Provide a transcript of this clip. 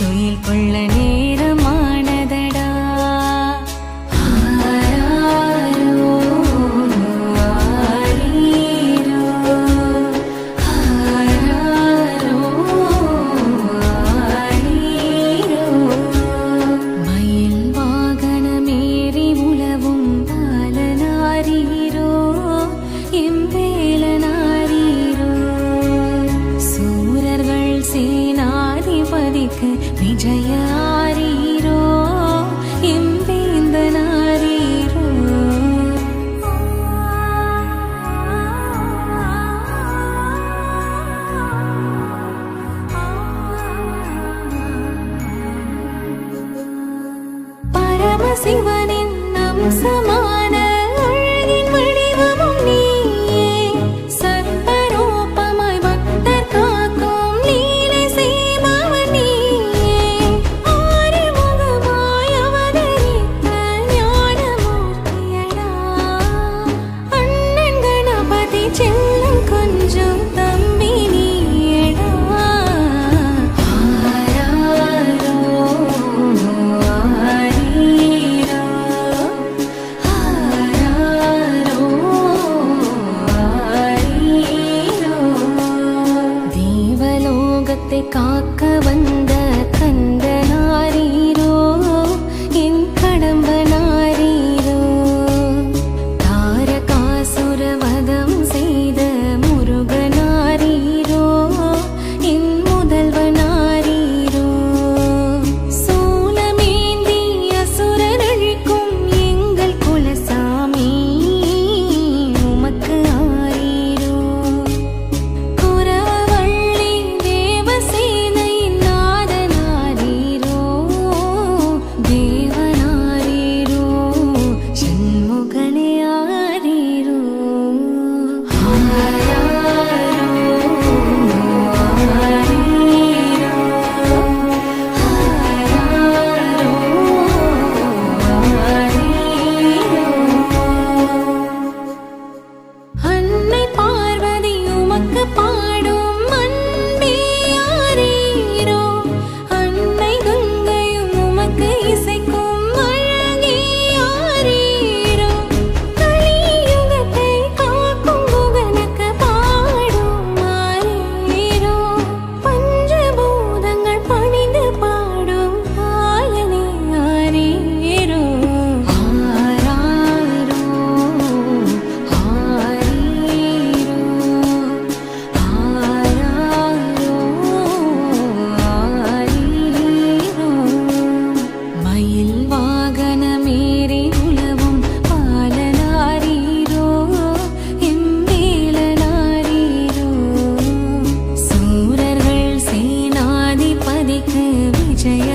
துயில் கொள்ள நேரமானதடா. ஆராரோ ஆரீரோ ஆராரோ ஆரீரோ. மயில் வாகனமேறி உலவும் பாலனாரீரோ எம்பேலனாரீரோ. சூரர்கள் சேனாதிபதிக்கு விஜயாரீரோ எம்பேந்தனாரீரோ. பரமசிவனின் அம்சமான அழகின் வடிவமும் நீயே. சர்வரூபமாய் பக்தர் காக்கும் லீலை செய்பவன் நீயே. ஆறுமுகமாய் அவதரித்த ஞானமூர்த்தியடா. அண்ணன் கணபதி செல்லம் கொஞ்சம் தம்பி நீயடா. ஆராரோ ஆரீரோ ஆராரோ ஆரீரோ. தேவலோகத்தை காக்க வந்த கந்தனாரீரோ என் கடம்பனாரீரோ. தாரகாசுர வதம் செய்த முருகனாரீரோ என் முதல்வனாரீரோ. சூலமேந்தி அசுரனழிக்கும் எங்கள் குலசாமி உமக்கு ஆரீரோ. குரவள்ளி தேவசேனையின் நாதனாரீரோ தேவனாரீரோ சண்முகனே ஆரீரோ. ஆராரோ ஆரீரோ ஆராரோ ஆரீரோ. அன்னை பார்வதி உமக்கு பாடும் அன்பே ஆரீரோ. அன்னை கங்கையும் உமக்கு இசைக்கும் அழகே ஆரீரோ. கலியுகத்தை காக்கும் குகனுக்கு பாடும் ஆரீரோ. பஞ்சபூதங்கள் பணிந்து பாடும் பாலனே ஆரீரோ. ஆராரோ ஆரீரோ ஆராரோ ஆரீரோ. மயில் வாகனமேறி உலவும் பாலனாரீரோ எம்பேலனாரீரோ. சூரர்கள் சேனாதிபதிக்கு விஜய